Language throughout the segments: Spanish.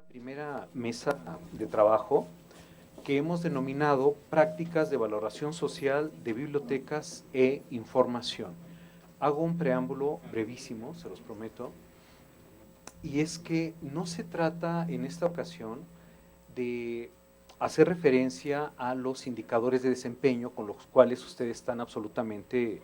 Primera mesa de trabajo que hemos denominado Prácticas de Valoración Social de Bibliotecas e Información. Hago un preámbulo brevísimo, se los prometo, y es que no se trata en esta ocasión de hacer referencia a los indicadores de desempeño con los cuales ustedes están absolutamente,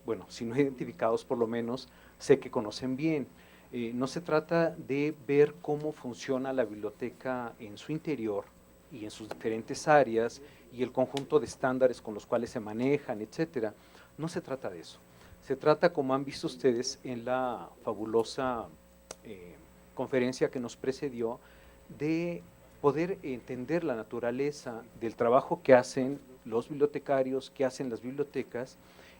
bueno, si no identificados por lo menos, sé que conocen bien. No se trata de ver cómo funciona la biblioteca en su interior y en sus diferentes áreas y el conjunto de estándares con los cuales se manejan, etcétera. No se trata de eso. Se trata, como han visto ustedes en la fabulosa conferencia que nos precedió, de poder entender la naturaleza del trabajo que hacen los bibliotecarios, que hacen las bibliotecas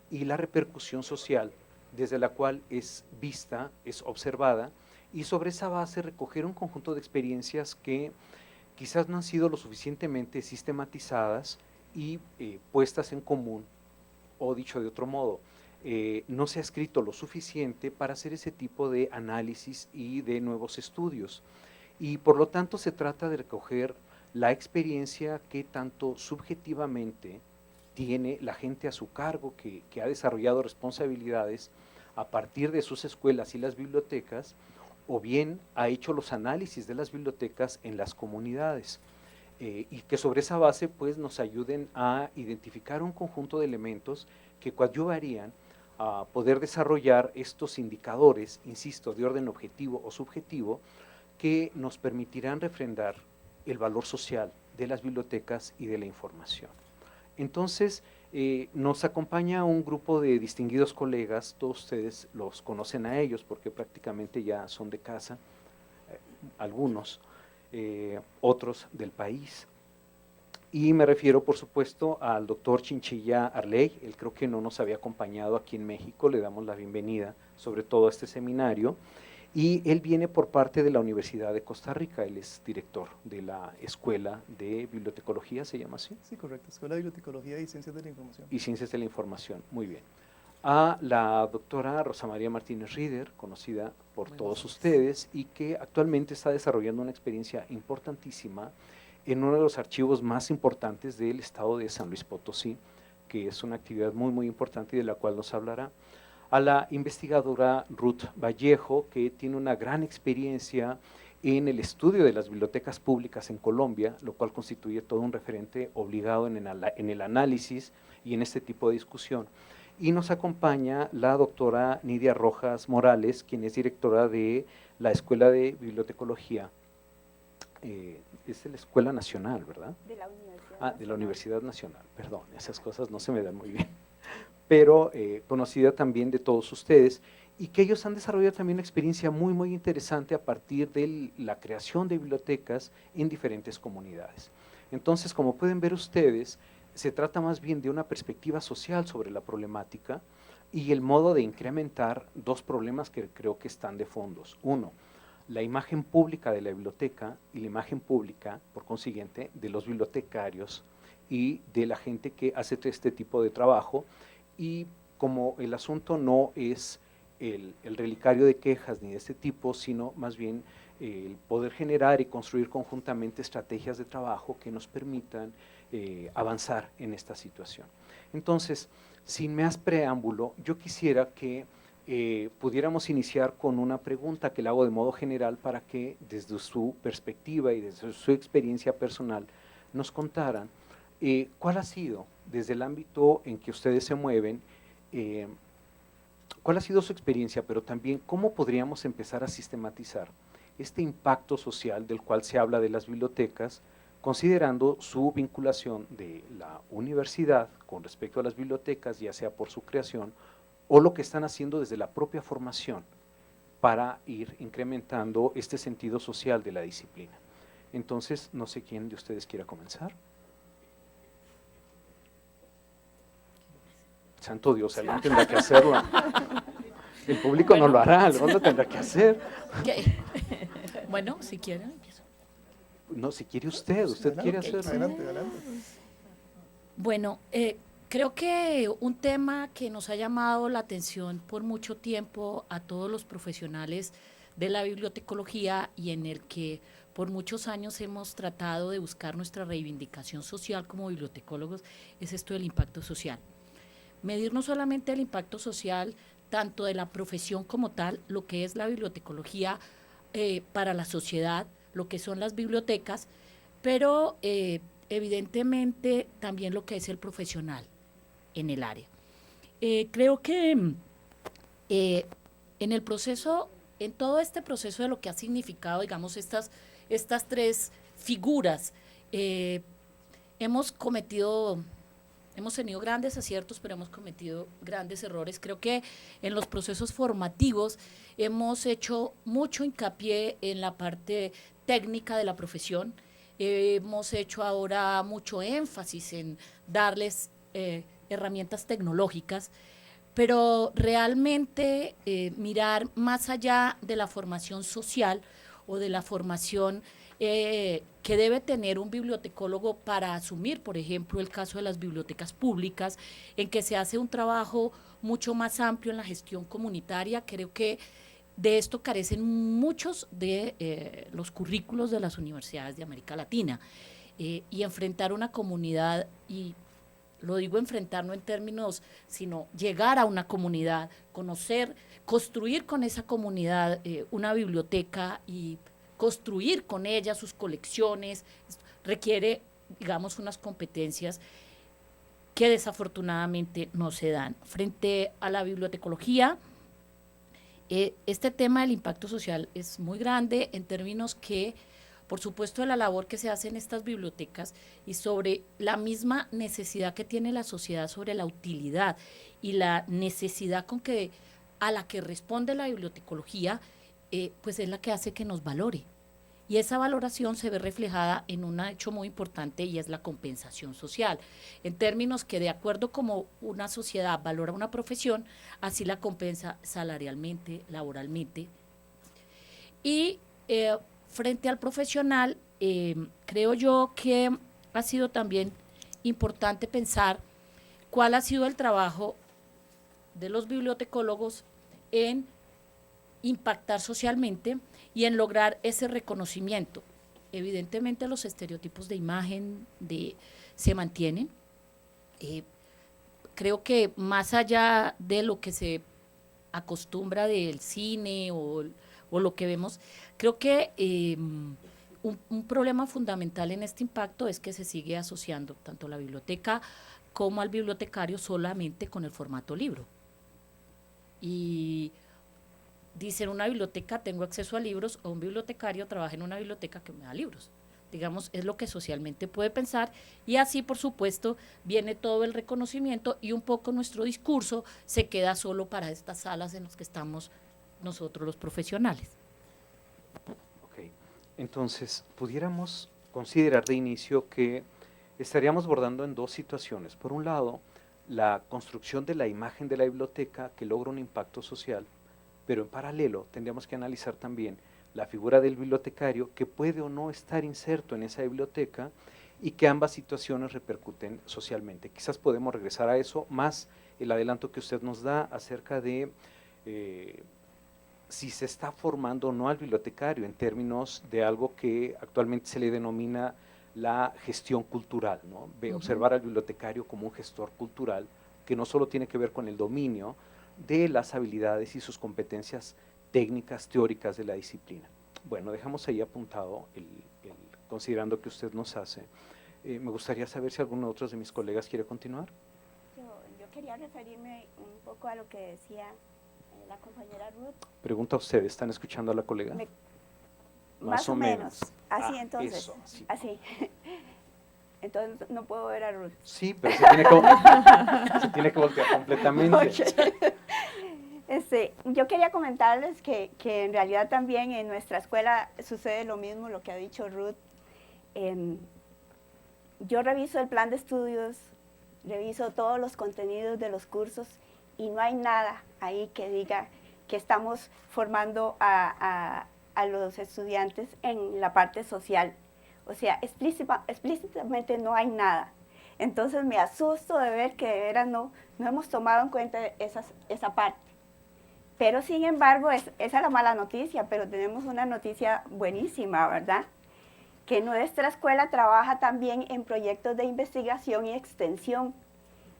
y la repercusión social desde la cual es vista, es observada, y sobre esa base recoger un conjunto de experiencias que quizás no han sido lo suficientemente sistematizadas y puestas en común, o dicho de otro modo, no se ha escrito lo suficiente para hacer ese tipo de análisis y de nuevos estudios. Y por lo tanto se trata de recoger la experiencia que tanto subjetivamente tiene la gente a su cargo, que ha desarrollado responsabilidades a partir de sus escuelas y las bibliotecas, o bien ha hecho los análisis de las bibliotecas en las comunidades. Y que sobre esa base pues nos ayuden a identificar un conjunto de elementos que coadyuvarían a poder desarrollar estos indicadores, insisto, de orden objetivo o subjetivo, que nos permitirán refrendar el valor social de las bibliotecas y de la información. Entonces, nos acompaña un grupo de distinguidos colegas, todos ustedes los conocen a ellos porque prácticamente ya son de casa, algunos, otros del país. Y me refiero, por supuesto, al doctor Chinchilla Arley. Él creo que no nos había acompañado aquí en México, le damos la bienvenida sobre todo a este seminario. Y él viene por parte de la Universidad de Costa Rica, él es director de la Escuela de Bibliotecología, ¿se llama así? Sí, correcto, Escuela de Bibliotecología y Ciencias de la Información. Y Ciencias de la Información, muy bien. A la doctora Rosa María Martínez Rieder, conocida por todos ustedes, y que actualmente está desarrollando una experiencia importantísima en uno de los archivos más importantes del estado de San Luis Potosí, que es una actividad muy, muy importante y de la cual nos hablará. A la investigadora Ruth Vallejo, que tiene una gran experiencia en el estudio de las bibliotecas públicas en Colombia, lo cual constituye todo un referente obligado en el análisis y en este tipo de discusión. Y nos acompaña la doctora Nidia Rojas Morales, quien es directora de la Escuela de Bibliotecología. Es de la Escuela Nacional, ¿verdad? De la Universidad de la Universidad Nacional, perdón, esas cosas no se me dan muy bien, pero conocida también de todos ustedes, y que ellos han desarrollado también una experiencia muy, muy interesante a partir de la creación de bibliotecas en diferentes comunidades. Entonces, como pueden ver ustedes, se trata más bien de una perspectiva social sobre la problemática y el modo de incrementar dos problemas que creo que están de fondos. Uno, la imagen pública de la biblioteca y la imagen pública, por consiguiente, de los bibliotecarios y de la gente que hace este tipo de trabajo. Y como el asunto no es el relicario de quejas ni de este tipo, sino más bien el poder generar y construir conjuntamente estrategias de trabajo que nos permitan avanzar en esta situación. Entonces, sin más preámbulo, yo quisiera que pudiéramos iniciar con una pregunta que le hago de modo general para que desde su perspectiva y desde su experiencia personal nos contaran cuál ha sido, desde el ámbito en que ustedes se mueven, cuál ha sido su experiencia, pero también cómo podríamos empezar a sistematizar este impacto social del cual se habla de las bibliotecas, considerando su vinculación de la universidad con respecto a las bibliotecas, ya sea por su creación o lo que están haciendo desde la propia formación para ir incrementando este sentido social de la disciplina. Entonces, no sé quién de ustedes quiera comenzar. Santo Dios, alguien tendrá que hacerlo. El público no lo hará, alguien lo tendrá que hacer. Bueno, si quieren, empiezo. No, si quiere usted quiere hacerlo. Adelante, adelante. Bueno, creo que un tema que nos ha llamado la atención por mucho tiempo a todos los profesionales de la bibliotecología y en el que por muchos años hemos tratado de buscar nuestra reivindicación social como bibliotecólogos, es esto del impacto social. Medir no solamente el impacto social, tanto de la profesión como tal, lo que es la bibliotecología para la sociedad, lo que son las bibliotecas, pero evidentemente también lo que es el profesional en el área. Creo que en el proceso, en todo este proceso de lo que ha significado, digamos, estas tres figuras, hemos tenido grandes aciertos, pero hemos cometido grandes errores. Creo que en los procesos formativos hemos hecho mucho hincapié en la parte técnica de la profesión. Hemos hecho ahora mucho énfasis en darles herramientas tecnológicas, pero realmente mirar más allá de la formación social o de la formación que debe tener un bibliotecólogo para asumir, por ejemplo, el caso de las bibliotecas públicas, en que se hace un trabajo mucho más amplio en la gestión comunitaria. Creo que de esto carecen muchos de los currículos de las universidades de América Latina. Y enfrentar una comunidad, y lo digo enfrentar no en términos, sino llegar a una comunidad, conocer, construir con esa comunidad una biblioteca y construir con ella sus colecciones, requiere, digamos, unas competencias que desafortunadamente no se dan. Frente a la bibliotecología, este tema del impacto social es muy grande en términos que, por supuesto, de la labor que se hace en estas bibliotecas y sobre la misma necesidad que tiene la sociedad sobre la utilidad y la necesidad a la que responde la bibliotecología, pues es la que hace que nos valore. Y esa valoración se ve reflejada en un hecho muy importante, y es la compensación social, en términos que de acuerdo como una sociedad valora una profesión, así la compensa salarialmente, laboralmente. Y frente al profesional, creo yo que ha sido también importante pensar cuál ha sido el trabajo de los bibliotecólogos en impactar socialmente y en lograr ese reconocimiento. Evidentemente los estereotipos de imagen se mantienen. Creo que más allá de lo que se acostumbra del cine o lo que vemos, creo que un problema fundamental en este impacto es que se sigue asociando tanto la biblioteca como al bibliotecario solamente con el formato libro. Y dice, en una biblioteca tengo acceso a libros, o un bibliotecario trabaja en una biblioteca que me da libros. Digamos, es lo que socialmente puede pensar, y así, por supuesto, viene todo el reconocimiento y un poco nuestro discurso se queda solo para estas salas en las que estamos nosotros los profesionales. Ok, entonces, pudiéramos considerar de inicio que estaríamos abordando en dos situaciones. Por un lado, la construcción de la imagen de la biblioteca que logra un impacto social, pero en paralelo tendríamos que analizar también la figura del bibliotecario que puede o no estar inserto en esa biblioteca y que ambas situaciones repercuten socialmente. Quizás podemos regresar a eso, más el adelanto que usted nos da acerca de si se está formando o no al bibliotecario en términos de algo que actualmente se le denomina la gestión cultural, ¿no? Observar al bibliotecario como un gestor cultural que no solo tiene que ver con el dominio de las habilidades y sus competencias técnicas, teóricas de la disciplina. Bueno, dejamos ahí apuntado, considerando que usted nos hace. Me gustaría saber si alguno de otros de mis colegas quiere continuar. Yo quería referirme un poco a lo que decía la compañera Ruth. Pregunta a usted, ¿están escuchando a la colega? Más o menos. Así, entonces. Eso, así. Así. Entonces no puedo ver a Ruth. Sí, pero se tiene que voltear completamente. Okay. Yo quería comentarles que en realidad también en nuestra escuela sucede lo mismo, lo que ha dicho Ruth. Yo reviso el plan de estudios, reviso todos los contenidos de los cursos y no hay nada ahí que diga que estamos formando a los estudiantes en la parte social. O sea, explícitamente no hay nada. Entonces me asusto de ver que de veras no hemos tomado en cuenta esa parte. Pero sin embargo, esa es la mala noticia, pero tenemos una noticia buenísima, ¿verdad? Que nuestra escuela trabaja también en proyectos de investigación y extensión.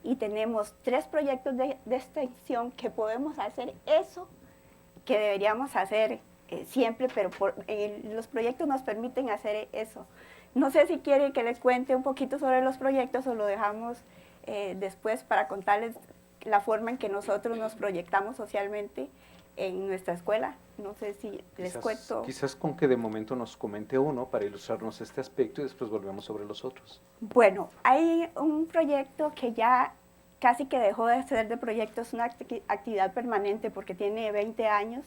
Y tenemos 3 proyectos de extensión que podemos hacer eso que deberíamos hacer siempre, pero los proyectos nos permiten hacer eso. No sé si quieren que les cuente un poquito sobre los proyectos o lo dejamos después para contarles la forma en que nosotros nos proyectamos socialmente en nuestra escuela. No sé si les cuento. Quizás con que de momento nos comente uno para ilustrarnos este aspecto y después volvemos sobre los otros. Bueno, hay un proyecto que ya casi que dejó de ser de proyecto, es una actividad permanente porque tiene 20 años.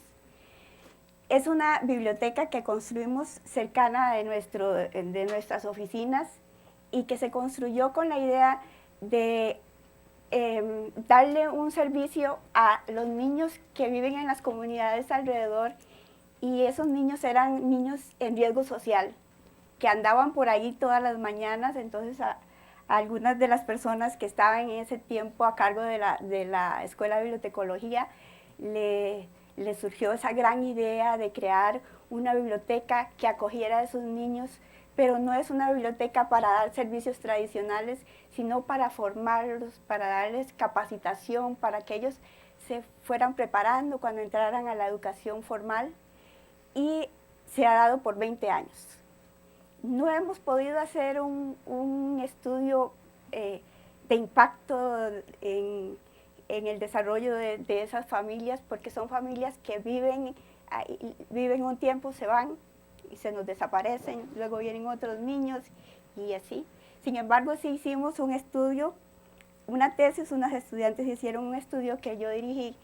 Es una biblioteca que construimos cercana de nuestras oficinas y que se construyó con la idea de darle un servicio a los niños que viven en las comunidades alrededor, y esos niños eran niños en riesgo social, que andaban por ahí todas las mañanas. Entonces a algunas de las personas que estaban en ese tiempo a cargo de la Escuela de Bibliotecología le surgió esa gran idea de crear una biblioteca que acogiera a esos niños, pero no es una biblioteca para dar servicios tradicionales, sino para formarlos, para darles capacitación, para que ellos se fueran preparando cuando entraran a la educación formal, y se ha dado por 20 años. No hemos podido hacer un estudio de impacto en el desarrollo de esas familias, porque son familias que viven un tiempo, se van y se nos desaparecen, luego vienen otros niños y así. Sin embargo, sí hicimos un estudio, una tesis, unos estudiantes hicieron un estudio que yo dirigí,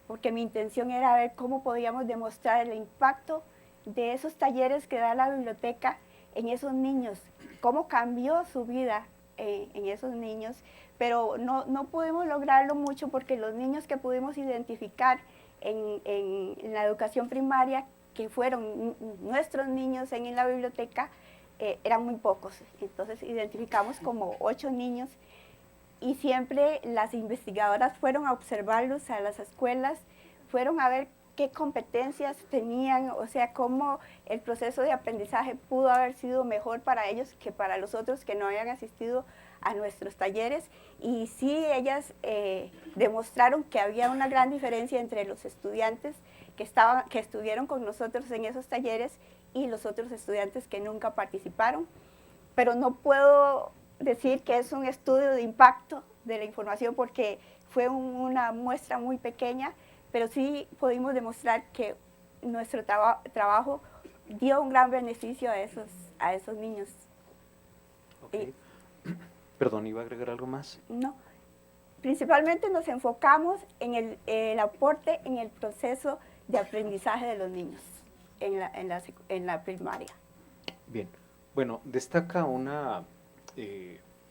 porque mi intención era ver cómo podíamos demostrar el impacto de esos talleres que da la biblioteca en esos niños, cómo cambió su vida en esos niños, pero no pudimos lograrlo mucho porque los niños que pudimos identificar en la educación primaria, que fueron nuestros niños en la biblioteca, eran muy pocos. Entonces identificamos como 8 niños, y siempre las investigadoras fueron a observarlos a las escuelas, fueron a ver qué competencias tenían, o sea, cómo el proceso de aprendizaje pudo haber sido mejor para ellos que para los otros que no habían asistido a nuestros talleres. Y sí, ellas demostraron que había una gran diferencia entre los estudiantes que estuvieron con nosotros en esos talleres y los otros estudiantes que nunca participaron. Pero no puedo decir que es un estudio de impacto de la información porque fue una muestra muy pequeña, pero sí pudimos demostrar que nuestro trabajo dio un gran beneficio a esos niños. Okay. Perdón, ¿iba a agregar algo más? No, principalmente nos enfocamos en el aporte en el proceso de aprendizaje de los niños en la primaria. Bien, bueno, destaca una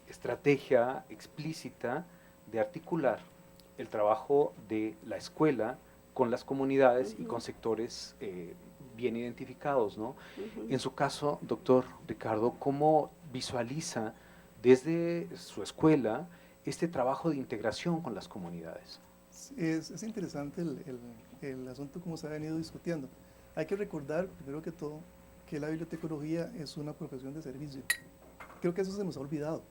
estrategia explícita de articular el trabajo de la escuela con las comunidades y con sectores bien identificados, ¿no? En su caso, doctor Ricardo, ¿cómo visualiza desde su escuela este trabajo de integración con las comunidades? Es interesante el asunto como se ha venido discutiendo. Hay que recordar, primero que todo, que la bibliotecología es una profesión de servicio. Creo que eso se nos ha olvidado.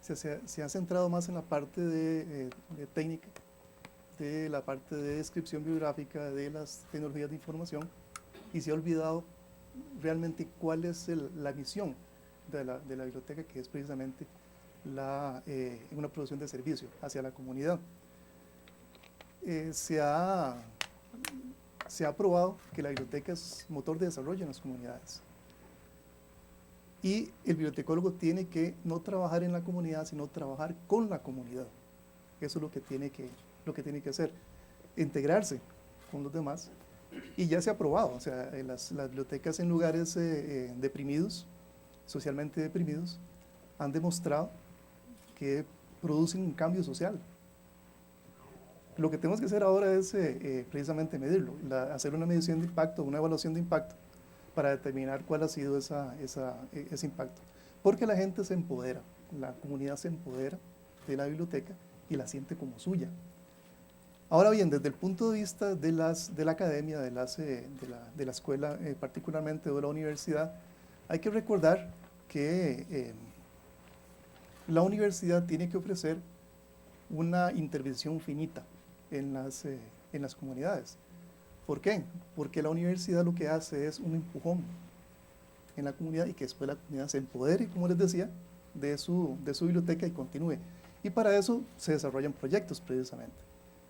Se ha centrado más en la parte de técnica, de la parte de descripción bibliográfica, de las tecnologías de información, y se ha olvidado realmente cuál es la misión de la biblioteca, que es precisamente una producción de servicio hacia la comunidad. Se ha probado que la biblioteca es motor de desarrollo en las comunidades. Y el bibliotecólogo tiene que no trabajar en la comunidad, sino trabajar con la comunidad. Eso es lo que tiene que hacer, integrarse con los demás. Y ya se ha probado, o sea, las bibliotecas en lugares deprimidos, socialmente deprimidos, han demostrado que producen un cambio social. Lo que tenemos que hacer ahora es precisamente medirlo, hacer una medición de impacto, una evaluación de impacto, para determinar cuál ha sido ese impacto. Porque la gente se empodera, la comunidad se empodera de la biblioteca y la siente como suya. Ahora bien, desde el punto de vista de la academia, de la escuela, particularmente de la universidad, hay que recordar que la universidad tiene que ofrecer una intervención finita en las comunidades. ¿Por qué? Porque la universidad lo que hace es un empujón en la comunidad y que después la comunidad se empodere, como les decía, de su biblioteca y continúe. Y para eso se desarrollan proyectos precisamente.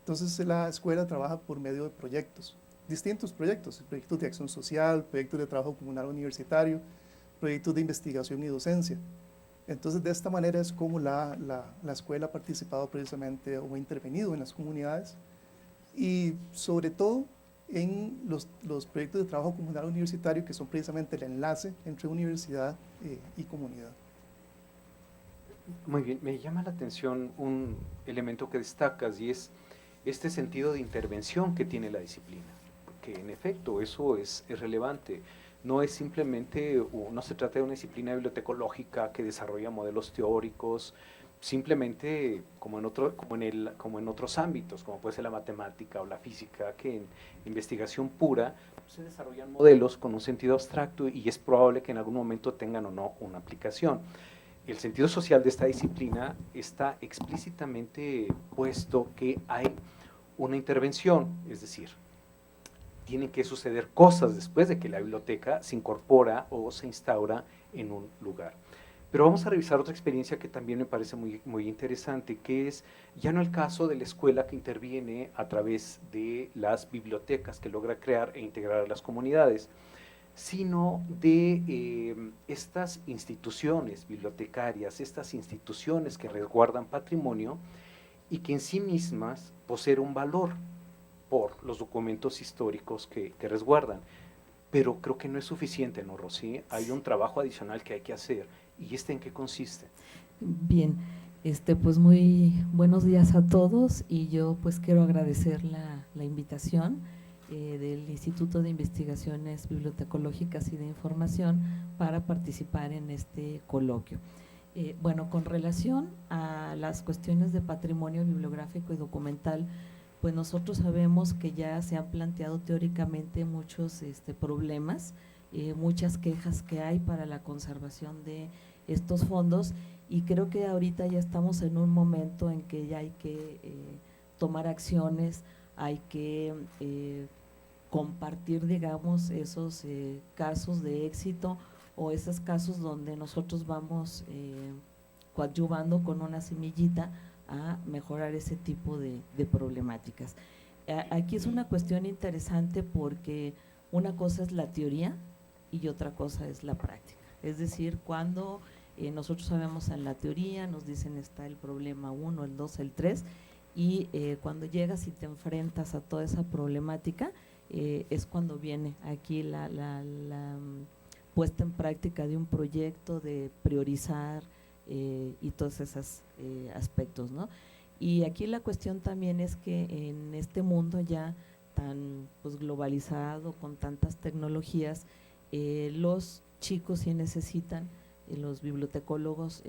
Entonces la escuela trabaja por medio de proyectos, distintos proyectos de acción social, proyectos de trabajo comunal universitario, proyectos de investigación y docencia. Entonces de esta manera es como la escuela ha participado precisamente o ha intervenido en las comunidades y sobre todo en los proyectos de trabajo comunal universitario que son precisamente el enlace entre universidad y comunidad. Muy bien, me llama la atención un elemento que destacas y es este sentido de intervención que tiene la disciplina, porque en efecto eso es relevante. No es simplemente, no se trata de una disciplina bibliotecológica que desarrolla modelos teóricos, simplemente como en otros ámbitos, como puede ser la matemática o la física, que en investigación pura se desarrollan modelos con un sentido abstracto y es probable que en algún momento tengan o no una aplicación. El sentido social de esta disciplina está explícitamente puesto que hay una intervención, es decir, tienen que suceder cosas después de que la biblioteca se incorpora o se instaura en un lugar. Pero vamos a revisar otra experiencia que también me parece muy interesante, que es ya no el caso de la escuela que interviene a través de las bibliotecas que logra crear e integrar a las comunidades, sino de estas instituciones bibliotecarias, estas instituciones que resguardan patrimonio y que en sí mismas poseen un valor por los documentos históricos que resguardan. Pero creo que no es suficiente, ¿no, Rosy? Hay un trabajo adicional que hay que hacer. ¿Y en qué consiste? Bien, pues muy buenos días a todos y yo pues quiero agradecer la invitación del Instituto de Investigaciones Bibliotecológicas y de Información para participar en este coloquio. Bueno, con relación a las cuestiones de patrimonio bibliográfico y documental, pues nosotros sabemos que ya se han planteado teóricamente muchos problemas, muchas quejas que hay para la conservación de estos fondos y creo que ahorita ya estamos en un momento en que ya hay que tomar acciones, hay que compartir, digamos, esos casos de éxito o esos casos donde nosotros vamos coadyuvando con una semillita a mejorar ese tipo de problemáticas. Aquí es una cuestión interesante porque una cosa es la teoría y otra cosa es la práctica. Es decir, cuando nosotros sabemos en la teoría, nos dicen está el problema 1, el 2, el 3, y cuando llegas y te enfrentas a toda esa problemática, es cuando viene aquí la puesta en práctica de un proyecto, de priorizar y todos esos aspectos, ¿no? Y aquí la cuestión también es que en este mundo ya tan pues, globalizado, con tantas tecnologías, los chicos sí necesitan, los bibliotecólogos,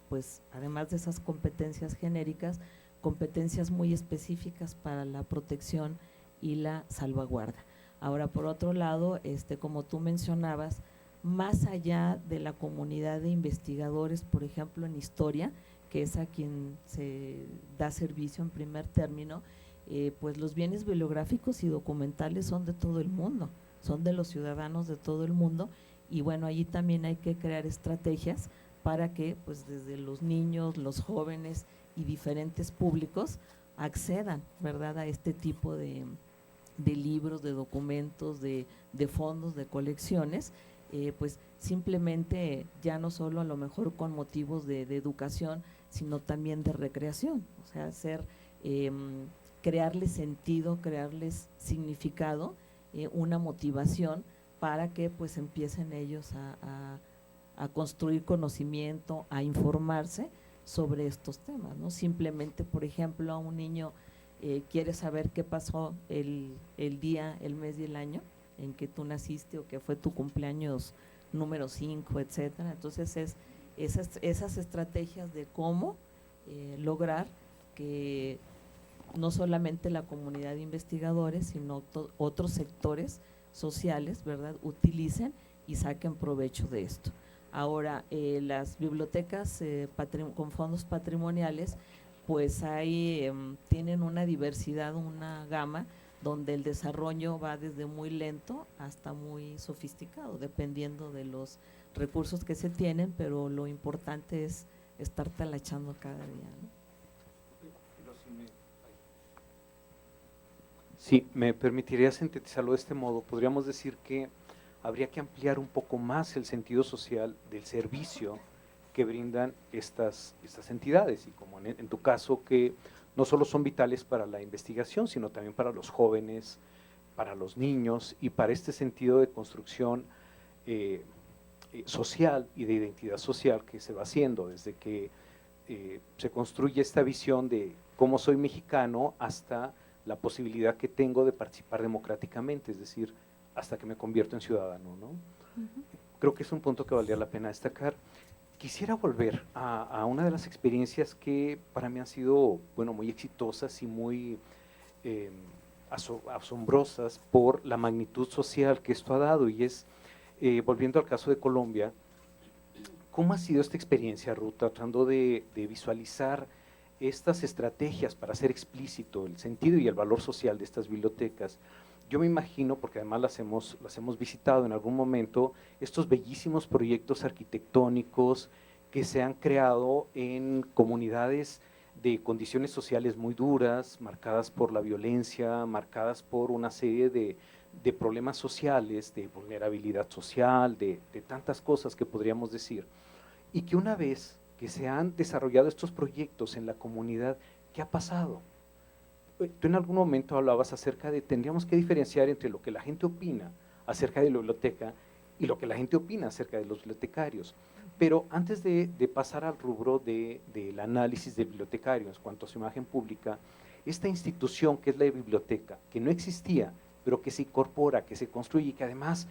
pues además de esas competencias genéricas, competencias muy específicas para la protección y la salvaguarda. Ahora, por otro lado, como tú mencionabas, más allá de la comunidad de investigadores, por ejemplo, en historia, que es a quien se da servicio en primer término, pues los bienes bibliográficos y documentales son de todo el mundo, son de los ciudadanos de todo el mundo y bueno, allí también hay que crear estrategias para que pues desde los niños, los jóvenes y diferentes públicos accedan, ¿verdad?, a este tipo de libros, de documentos, de fondos, de colecciones, pues simplemente ya no solo a lo mejor con motivos de educación, sino también de recreación, o sea, crearles sentido, crearles significado, una motivación para que pues empiecen ellos a construir conocimiento, a informarse sobre estos temas, ¿no? Simplemente, por ejemplo, a un niño quiere saber qué pasó el día, el mes y el año en que tú naciste o que fue tu cumpleaños número 5, etcétera. Entonces esas estrategias de cómo lograr que no solamente la comunidad de investigadores, sino otros sectores sociales, ¿verdad?, utilicen y saquen provecho de esto. Ahora, las bibliotecas con fondos patrimoniales, pues tienen una diversidad, una gama, donde el desarrollo va desde muy lento hasta muy sofisticado, dependiendo de los recursos que se tienen, pero lo importante es estar talachando cada día, ¿no? Sí, me permitiría sintetizarlo de este modo. Podríamos decir que habría que ampliar un poco más el sentido social del servicio que brindan estas entidades, y como en tu caso, que no solo son vitales para la investigación, sino también para los jóvenes, para los niños y para este sentido de construcción social y de identidad social que se va haciendo desde que se construye esta visión de cómo soy mexicano hasta la posibilidad que tengo de participar democráticamente, es decir, hasta que me convierto en ciudadano, ¿no? Creo que es un punto que valdría la pena destacar. Quisiera volver a una de las experiencias que para mí han sido, bueno, muy exitosas y muy asombrosas por la magnitud social que esto ha dado, y es, volviendo al caso de Colombia, ¿cómo ha sido esta experiencia, Ruth, tratando de visualizar estas estrategias para hacer explícito el sentido y el valor social de estas bibliotecas? Yo me imagino, porque además las hemos visitado en algún momento, estos bellísimos proyectos arquitectónicos que se han creado en comunidades de condiciones sociales muy duras, marcadas por la violencia, marcadas por una serie de problemas sociales, de vulnerabilidad social, de tantas cosas que podríamos decir, y que una vez que se han desarrollado estos proyectos en la comunidad, ¿qué ha pasado? Tú en algún momento hablabas acerca de, tendríamos que diferenciar entre lo que la gente opina acerca de la biblioteca y lo que la gente opina acerca de los bibliotecarios. Pero antes de pasar al rubro del análisis de bibliotecarios en cuanto a su imagen pública, esta institución que es la biblioteca, que no existía, pero que se incorpora, que se construye y que además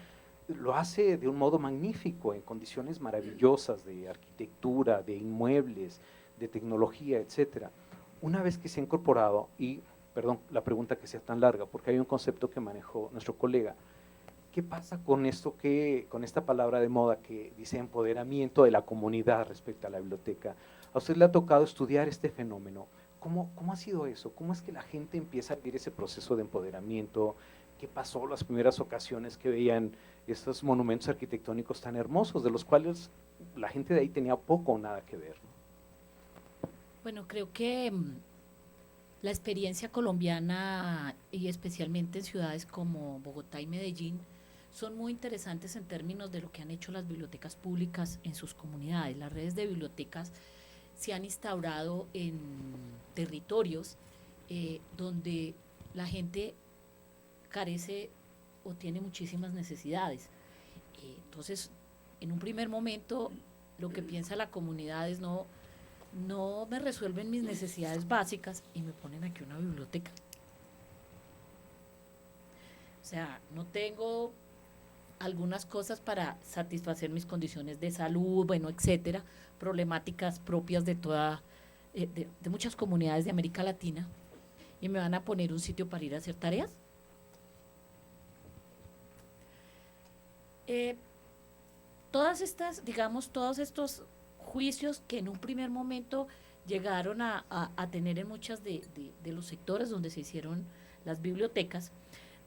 lo hace de un modo magnífico, en condiciones maravillosas de arquitectura, de inmuebles, de tecnología, etcétera. Una vez que se ha incorporado, y perdón la pregunta que sea tan larga, porque hay un concepto que manejó nuestro colega, ¿qué pasa con esto con esta palabra de moda que dice empoderamiento de la comunidad respecto a la biblioteca? A usted le ha tocado estudiar este fenómeno. ¿Cómo ha sido eso? ¿Cómo es que la gente empieza a vivir ese proceso de empoderamiento? ¿Qué pasó las primeras ocasiones que veían estos monumentos arquitectónicos tan hermosos, de los cuales la gente de ahí tenía poco o nada que ver, ¿no? Bueno, creo que la experiencia colombiana, y especialmente en ciudades como Bogotá y Medellín, son muy interesantes en términos de lo que han hecho las bibliotecas públicas en sus comunidades. Las redes de bibliotecas se han instaurado en territorios donde la gente carece o tiene muchísimas necesidades. Entonces, en un primer momento, lo que piensa la comunidad es no me resuelven mis necesidades básicas y me ponen aquí una biblioteca. O sea, no tengo algunas cosas para satisfacer mis condiciones de salud, bueno, etcétera, problemáticas propias de de muchas comunidades de América Latina, y me van a poner un sitio para ir a hacer tareas. Todas estas, digamos, todos estos juicios que en un primer momento llegaron a tener en muchas de los sectores donde se hicieron las bibliotecas,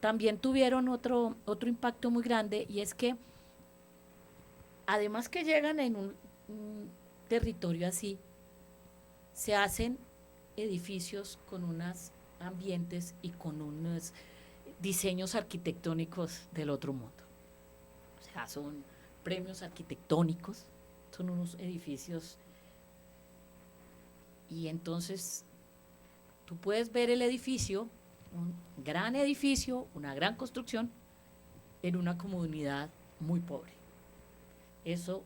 también tuvieron otro impacto muy grande, y es que además que llegan en un territorio así, se hacen edificios con unos ambientes y con unos diseños arquitectónicos del otro mundo. O sea, son premios arquitectónicos, son unos edificios, y entonces tú puedes ver el edificio, un gran edificio, una gran construcción, en una comunidad muy pobre. Eso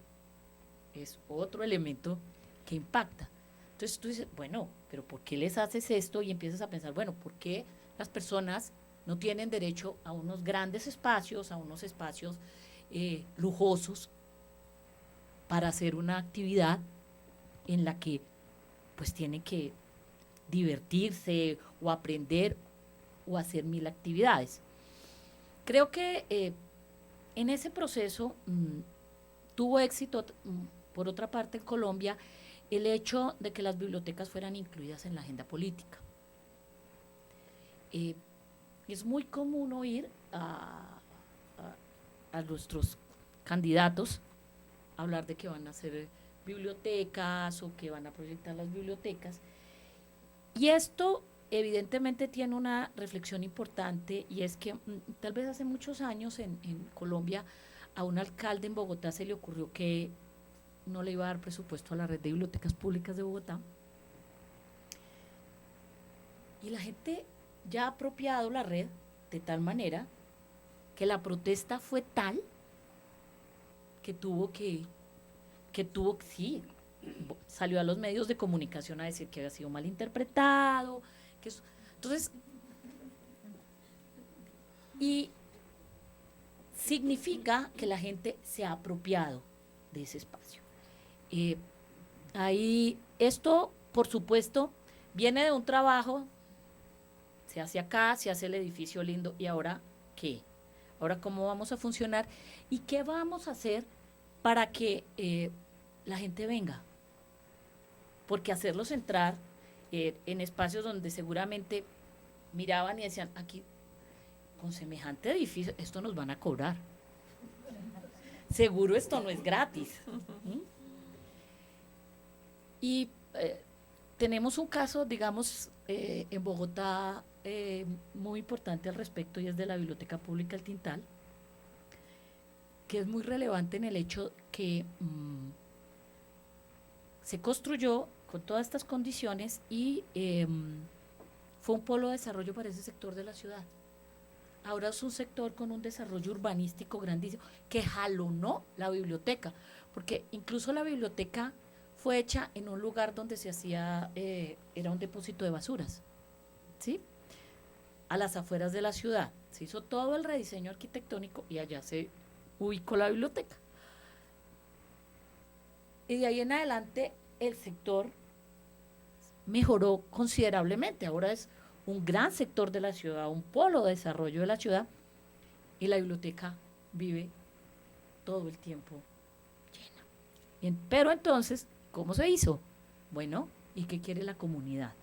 es otro elemento que impacta. Entonces tú dices, bueno, pero ¿por qué les haces esto? Y empiezas a pensar, bueno, ¿por qué las personas no tienen derecho a unos grandes espacios, a unos espacios lujosos para hacer una actividad en la que pues tiene que divertirse o aprender o hacer 1000 actividades. Creo que en ese proceso tuvo éxito, por otra parte, en Colombia, el hecho de que las bibliotecas fueran incluidas en la agenda política. Es muy común oír a nuestros candidatos hablar de que van a hacer bibliotecas o que van a proyectar las bibliotecas. Y esto evidentemente tiene una reflexión importante, y es que tal vez hace muchos años en Colombia a un alcalde en Bogotá se le ocurrió que no le iba a dar presupuesto a la red de bibliotecas públicas de Bogotá. Y la gente ya ha apropiado la red de tal manera que la protesta fue tal que sí, salió a los medios de comunicación a decir que había sido malinterpretado, que eso. Entonces, y significa que la gente se ha apropiado de ese espacio. Ahí, esto, por supuesto, viene de un trabajo, se hace acá, se hace el edificio lindo, y ahora, ¿qué? Ahora, ¿cómo vamos a funcionar? ¿Y qué vamos a hacer para que la gente venga? Porque hacerlos entrar en espacios donde seguramente miraban y decían, aquí, con semejante edificio, esto nos van a cobrar. Seguro esto no es gratis. Y tenemos un caso, digamos, en Bogotá muy importante al respecto, y es de la Biblioteca Pública El Tintal, que es muy relevante en el hecho que se construyó con todas estas condiciones y fue un polo de desarrollo para ese sector de la ciudad. Ahora es un sector con un desarrollo urbanístico grandísimo que jalonó la biblioteca, porque incluso la biblioteca fue hecha en un lugar donde se hacía, era un depósito de basuras, ¿sí? A las afueras de la ciudad. Se hizo todo el rediseño arquitectónico y allá se ubicó la biblioteca. Y de ahí en adelante el sector mejoró considerablemente. Ahora es un gran sector de la ciudad, un polo de desarrollo de la ciudad, y la biblioteca vive todo el tiempo llena. Bien, pero entonces, ¿cómo se hizo? Bueno, ¿y qué quiere la comunidad?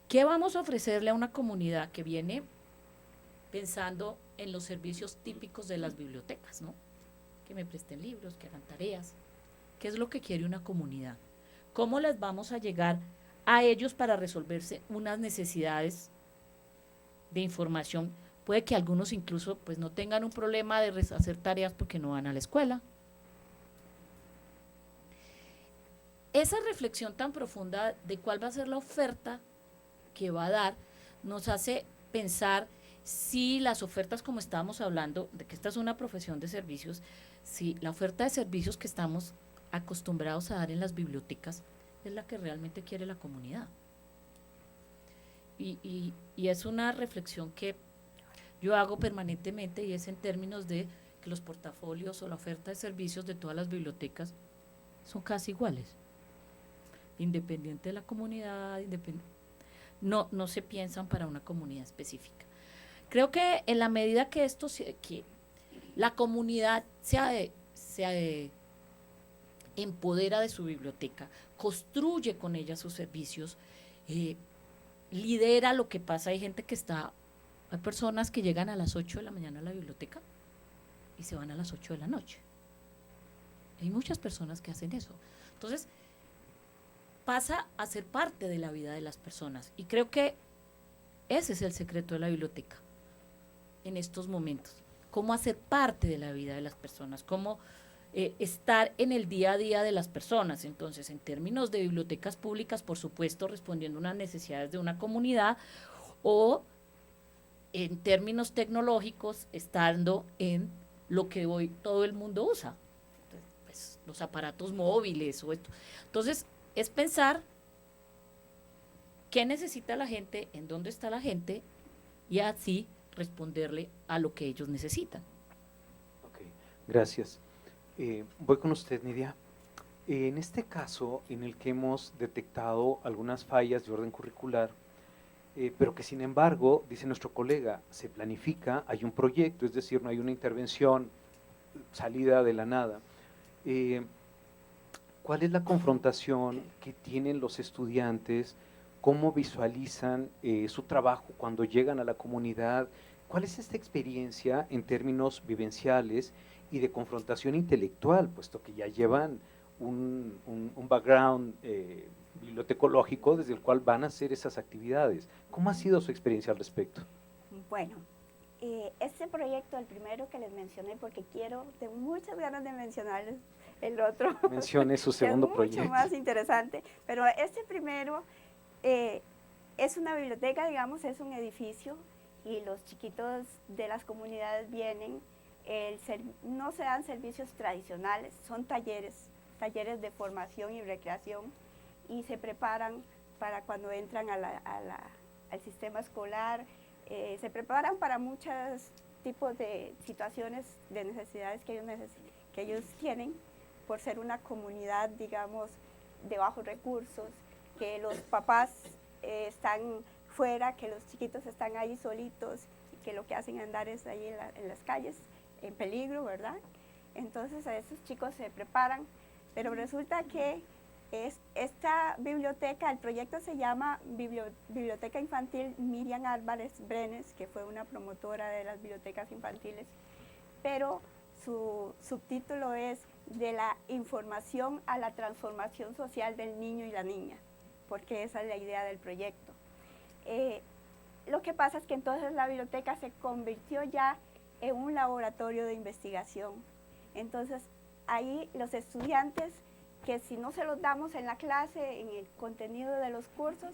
¿Qué vamos a ofrecerle a una comunidad que viene pensando en los servicios típicos de las bibliotecas, ¿no? Que me presten libros, que hagan tareas. ¿Qué es lo que quiere una comunidad? ¿Cómo les vamos a llegar a ellos para resolverse unas necesidades de información? Puede que algunos incluso pues no tengan un problema de hacer tareas porque no van a la escuela. Esa reflexión tan profunda de cuál va a ser la oferta que va a dar, nos hace pensar si las ofertas, como estábamos hablando, de que esta es una profesión de servicios, si la oferta de servicios que estamos acostumbrados a dar en las bibliotecas es la que realmente quiere la comunidad. Y es una reflexión que yo hago permanentemente, y es en términos de que los portafolios o la oferta de servicios de todas las bibliotecas son casi iguales, independiente de la comunidad, no se piensan para una comunidad específica. Creo que en la medida que que la comunidad se empodera de su biblioteca, construye con ella sus servicios, lidera lo que pasa. Hay gente que hay personas que llegan a las 8 de la mañana a la biblioteca y se van a las 8 de la noche. Hay muchas personas que hacen eso. Entonces, pasa a ser parte de la vida de las personas, y creo que ese es el secreto de la biblioteca en estos momentos, cómo hacer parte de la vida de las personas, cómo estar en el día a día de las personas. Entonces, en términos de bibliotecas públicas, por supuesto, respondiendo a unas necesidades de una comunidad, o en términos tecnológicos, estando en lo que hoy todo el mundo usa, pues, los aparatos móviles o esto. Entonces, es pensar qué necesita la gente, en dónde está la gente, y así responderle a lo que ellos necesitan. Ok, gracias. Voy con usted, Nidia. En este caso, en el que hemos detectado algunas fallas de orden curricular, pero que sin embargo, dice nuestro colega, se planifica, hay un proyecto, es decir, no hay una intervención salida de la nada. ¿Cuál es la confrontación que tienen los estudiantes? ¿Cómo visualizan su trabajo cuando llegan a la comunidad? ¿Cuál es esta experiencia en términos vivenciales y de confrontación intelectual, puesto que ya llevan un background bibliotecológico desde el cual van a hacer esas actividades? ¿Cómo ha sido su experiencia al respecto? Bueno, este proyecto, el primero que les mencioné, porque tengo muchas ganas de mencionarles el otro. Mencione su segundo proyecto. Es mucho más interesante, pero este primero es una biblioteca, digamos, es un edificio y los chiquitos de las comunidades vienen, no se dan servicios tradicionales, son talleres de formación y recreación y se preparan para cuando entran al sistema escolar, se preparan para muchos tipos de situaciones, de necesidades que ellos tienen por ser una comunidad, digamos, de bajos recursos, que los papás están fuera, que los chiquitos están ahí solitos y que lo que hacen andar es ahí en las calles, en peligro, ¿verdad? Entonces a esos chicos se preparan, pero resulta que esta biblioteca, el proyecto se llama Biblioteca Infantil Miriam Álvarez Brenes, que fue una promotora de las bibliotecas infantiles, pero su subtítulo es de la información a la transformación social del niño y la niña, porque esa es la idea del proyecto. Lo que pasa es que entonces la biblioteca se convirtió ya en un laboratorio de investigación. Entonces ahí los estudiantes, que si no se los damos en la clase, en el contenido de los cursos,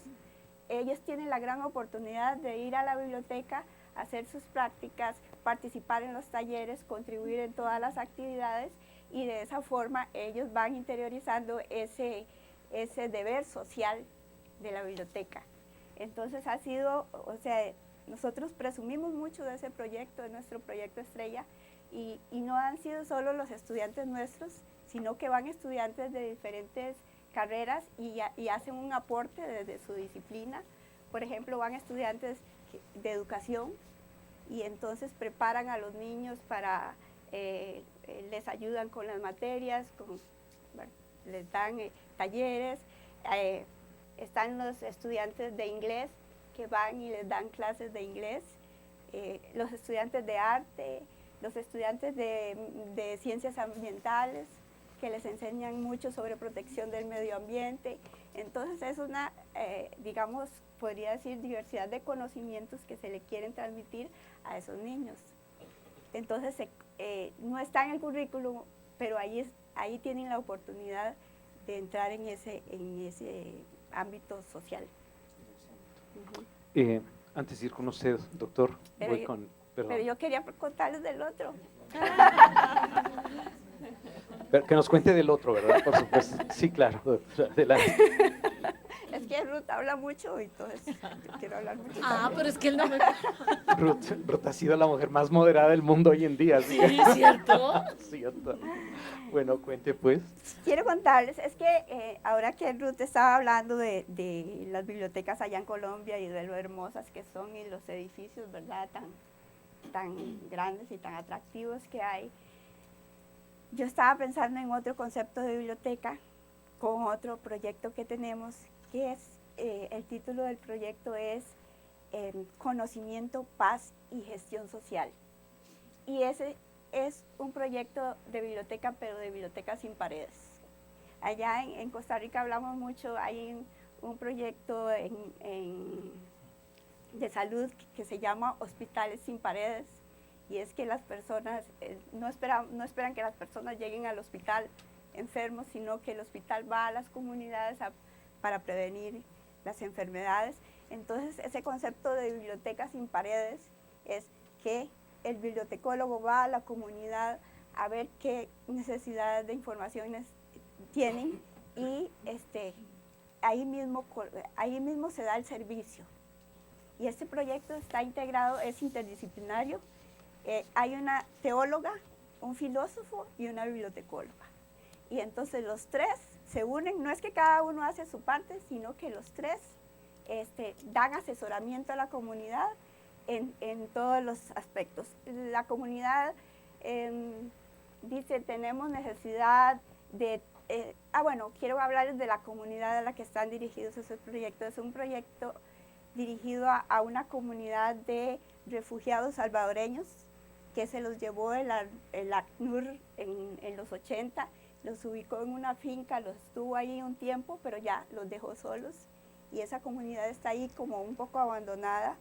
ellos tienen la gran oportunidad de ir a la biblioteca, hacer sus prácticas, participar en los talleres, contribuir en todas las actividades y de esa forma ellos van interiorizando ese deber social de la biblioteca. Entonces ha sido, o sea, nosotros presumimos mucho de ese proyecto, de nuestro proyecto estrella, y no han sido solo los estudiantes nuestros, sino que van estudiantes de diferentes carreras y hacen un aporte desde su disciplina. Por ejemplo, van estudiantes de educación y entonces preparan a los niños para, les ayudan con las materias, bueno, les dan talleres. Están los estudiantes de inglés que van y les dan clases de inglés, los estudiantes de arte, los estudiantes de ciencias ambientales, que les enseñan mucho sobre protección del medio ambiente. Entonces es una, digamos, podría decir, diversidad de conocimientos que se le quieren transmitir a esos niños. Entonces no está en el currículum, pero ahí tienen la oportunidad de entrar en ese ámbito social. Antes de ir con usted, doctor, pero yo quería contarles del otro. Pero que nos cuente del otro, ¿verdad? Por supuesto. Sí, claro. Adelante. Es que Ruth habla mucho y entonces yo quiero hablar mucho. Pero es que él no me... Ruth ha sido la mujer más moderada del mundo hoy en día. Sí, ¿cierto? Cierto. Bueno, cuente pues. Quiero contarles, es que ahora que Ruth estaba hablando de las bibliotecas allá en Colombia y de lo hermosas que son y los edificios, ¿verdad? Tan grandes y tan atractivos que hay. Yo estaba pensando en otro concepto de biblioteca con otro proyecto que tenemos, que es, el título del proyecto es Conocimiento, Paz y Gestión Social. Y ese es un proyecto de biblioteca, pero de biblioteca sin paredes. Allá en Costa Rica hablamos mucho, hay un proyecto de salud que se llama Hospitales sin Paredes, y es que las personas no esperan que las personas lleguen al hospital enfermos, sino que el hospital va a las comunidades para prevenir las enfermedades. Entonces, ese concepto de biblioteca sin paredes es que el bibliotecólogo va a la comunidad a ver qué necesidades de informaciones tienen y ahí mismo se da el servicio. Y este proyecto está integrado, es interdisciplinario. Hay una teóloga, un filósofo y una bibliotecóloga. y entonces los tres se unen, no es que cada uno hace su parte, sino que los tres dan asesoramiento a la comunidad en todos los aspectos. La comunidad dice, tenemos necesidad de... bueno, quiero hablarles de la comunidad a la que están dirigidos esos proyectos. Es un proyecto dirigido a una comunidad de refugiados salvadoreños que se los llevó el ACNUR en los 80, los ubicó en una finca, los estuvo ahí un tiempo, pero ya los dejó solos, y esa comunidad está ahí como un poco abandonada,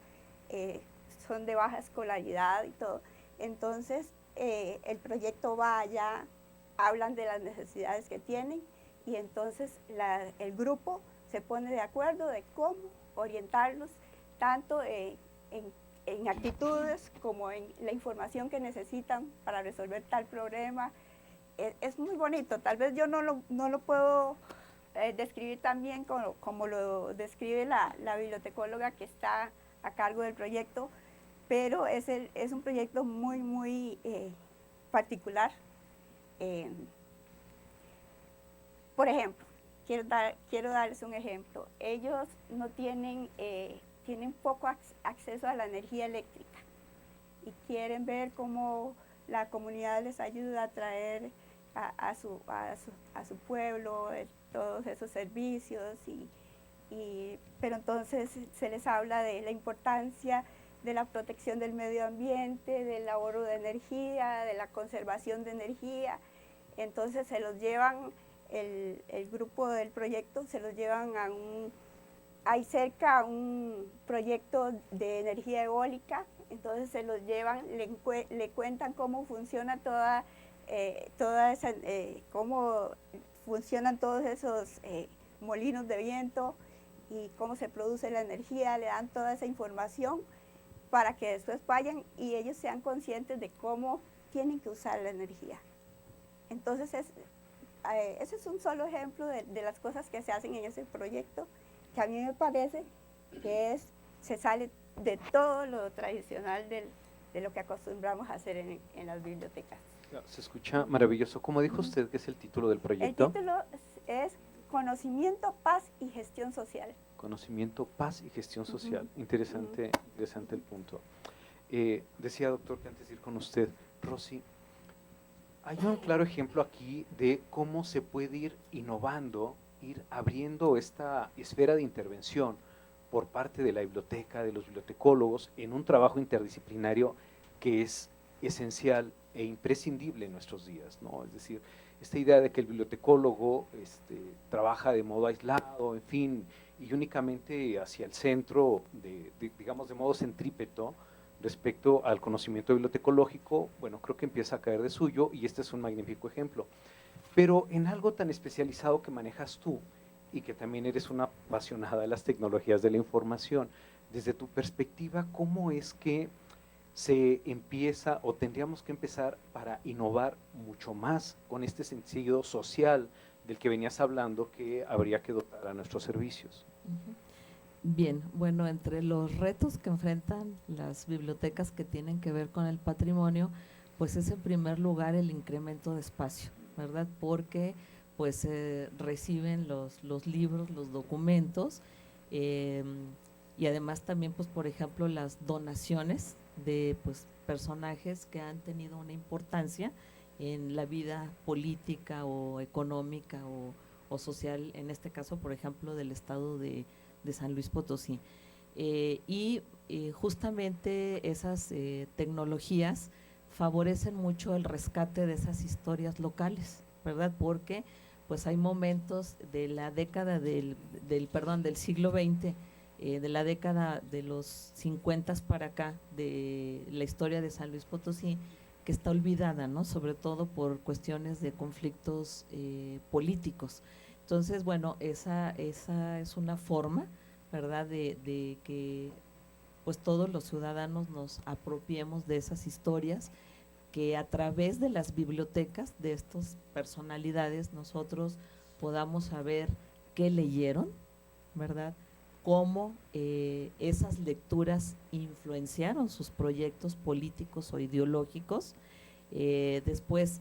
son de baja escolaridad y todo. Entonces, el proyecto va allá, hablan de las necesidades que tienen, y entonces el grupo se pone de acuerdo de cómo orientarlos, tanto en actitudes como en la información que necesitan para resolver tal problema. Es muy bonito, tal vez yo no lo puedo describir tan bien como lo describe la bibliotecóloga que está a cargo del proyecto, pero es un proyecto muy, muy particular. Por ejemplo, quiero darles un ejemplo. Ellos no tienen poco acceso a la energía eléctrica y quieren ver cómo la comunidad les ayuda a traer a su pueblo todos esos servicios, pero entonces se les habla de la importancia de la protección del medio ambiente, del ahorro de energía, de la conservación de energía. Entonces se los llevan, el grupo del proyecto se los llevan hay cerca un proyecto de energía eólica, entonces se los llevan, le cuentan cómo funciona cómo funcionan todos esos molinos de viento y cómo se produce la energía, le dan toda esa información para que después vayan y ellos sean conscientes de cómo tienen que usar la energía. Entonces, ese es un solo ejemplo de las cosas que se hacen en ese proyecto, que a mí me parece que se sale de todo lo tradicional de lo que acostumbramos a hacer en las bibliotecas. Se escucha maravilloso. ¿Cómo dijo usted que es el título del proyecto? El título es Conocimiento, Paz y Gestión Social. Conocimiento, paz y gestión social. Interesante el punto. Decía, doctor, que antes de ir con usted, Rosy, hay un claro ejemplo aquí de cómo se puede ir innovando, ir abriendo esta esfera de intervención por parte de la biblioteca, de los bibliotecólogos, en un trabajo interdisciplinario que es esencial e imprescindible en nuestros días, ¿no? Es decir, esta idea de que el bibliotecólogo trabaja de modo aislado, en fin, y únicamente hacia el centro, digamos de modo centrípeto, respecto al conocimiento bibliotecológico, bueno, creo que empieza a caer de suyo y este es un magnífico ejemplo. Pero en algo tan especializado que manejas tú y que también eres una apasionada de las tecnologías de la información, desde tu perspectiva, ¿cómo es que se empieza o tendríamos que empezar para innovar mucho más con este sentido social del que venías hablando que habría que dotar a nuestros servicios? Bien, bueno, entre los retos que enfrentan las bibliotecas que tienen que ver con el patrimonio, pues es en primer lugar el incremento de espacio, ¿verdad? Porque pues reciben los libros, los documentos y además también pues por ejemplo las donaciones de pues personajes que han tenido una importancia en la vida política o económica o social, en este caso por ejemplo del estado de San Luis Potosí. Justamente esas tecnologías favorecen mucho el rescate de esas historias locales, ¿verdad? Porque pues hay momentos de la década del siglo XX, de la década de los 50 para acá, de la historia de San Luis Potosí, que está olvidada, ¿no? Sobre todo por cuestiones de conflictos políticos. Entonces, bueno, esa es una forma, ¿verdad?, de que pues todos los ciudadanos nos apropiemos de esas historias, que a través de las bibliotecas de estas personalidades nosotros podamos saber qué leyeron, ¿verdad?, cómo esas lecturas influenciaron sus proyectos políticos o ideológicos, después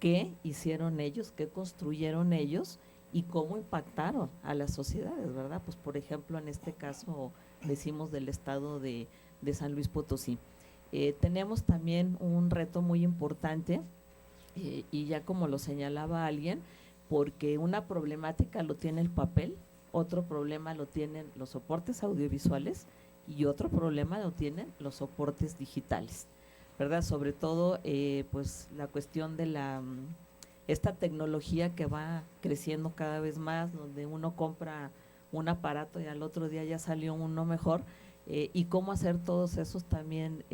qué hicieron ellos, qué construyeron ellos y cómo impactaron a las sociedades, ¿verdad? Pues por ejemplo, en este caso decimos del estado de San Luis Potosí. Tenemos también un reto muy importante y ya como lo señalaba alguien, porque una problemática lo tiene el papel, otro problema lo tienen los soportes audiovisuales y otro problema lo tienen los soportes digitales, ¿verdad? Sobre todo, pues la cuestión de esta tecnología que va creciendo cada vez más, donde uno compra un aparato y al otro día ya salió uno mejor, y cómo hacer todos esos también,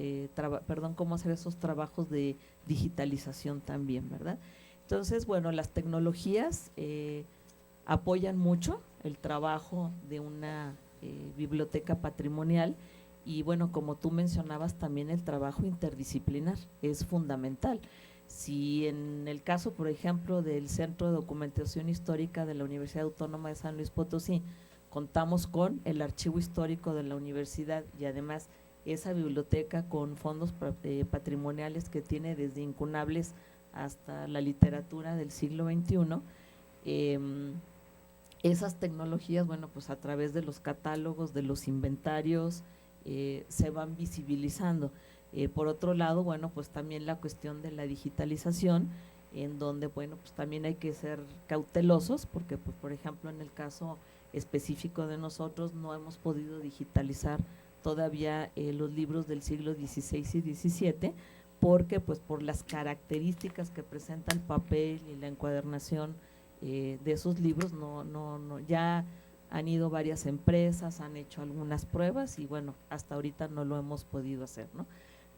cómo hacer esos trabajos de digitalización también, ¿verdad? Entonces, bueno, las tecnologías apoyan mucho el trabajo de una biblioteca patrimonial y bueno, como tú mencionabas, también el trabajo interdisciplinar es fundamental. Si en el caso, por ejemplo, del Centro de Documentación Histórica de la Universidad Autónoma de San Luis Potosí, contamos con el archivo histórico de la universidad y además esa biblioteca con fondos patrimoniales que tiene desde incunables hasta la literatura del siglo XXI, esas tecnologías, bueno, pues a través de los catálogos, de los inventarios, se van visibilizando. Por otro lado, bueno, pues también la cuestión de la digitalización, en donde, bueno, pues también hay que ser cautelosos, porque, pues, por ejemplo, en el caso específico de nosotros, no hemos podido digitalizar todavía los libros del siglo XVI y XVII, porque, pues, por las características que presenta el papel y la encuadernación de esos libros, ya han ido varias empresas, han hecho algunas pruebas y, bueno, hasta ahorita no lo hemos podido hacer, ¿no?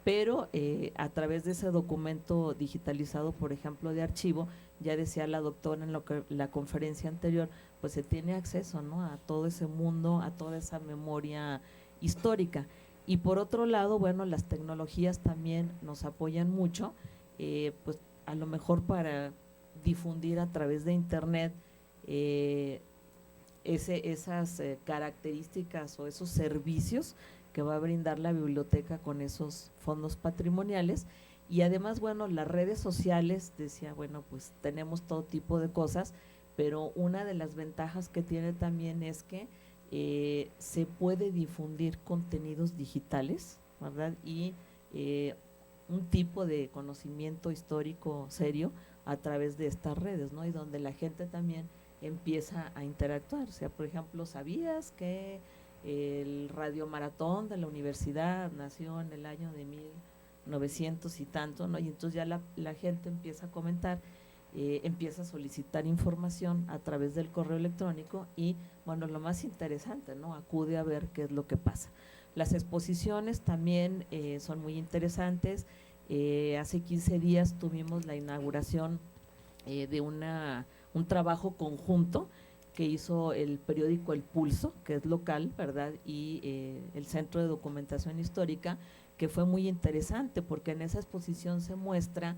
Pero a través de ese documento digitalizado, por ejemplo, de archivo, ya decía la doctora en la conferencia anterior, pues se tiene acceso, ¿no?, a todo ese mundo, a toda esa memoria histórica. Y por otro lado, bueno, las tecnologías también nos apoyan mucho, pues a lo mejor para difundir a través de internet esas características o esos servicios que va a brindar la biblioteca con esos fondos patrimoniales. Y además, bueno, las redes sociales, decía, bueno, pues tenemos todo tipo de cosas, pero una de las ventajas que tiene también es que se puede difundir contenidos digitales, ¿verdad? Y un tipo de conocimiento histórico serio a través de estas redes, ¿no? Y donde la gente también empieza a interactuar. O sea, por ejemplo, ¿sabías que el radiomaratón de la universidad nació en el año de 1900 y tanto, ¿no? Y entonces ya la gente empieza a comentar, empieza a solicitar información a través del correo electrónico y, bueno, lo más interesante, ¿no?, acude a ver qué es lo que pasa. Las exposiciones también son muy interesantes. Hace 15 días tuvimos la inauguración de un trabajo conjunto que hizo el periódico El Pulso, que es local, ¿verdad?, y el Centro de Documentación Histórica, que fue muy interesante porque en esa exposición se muestra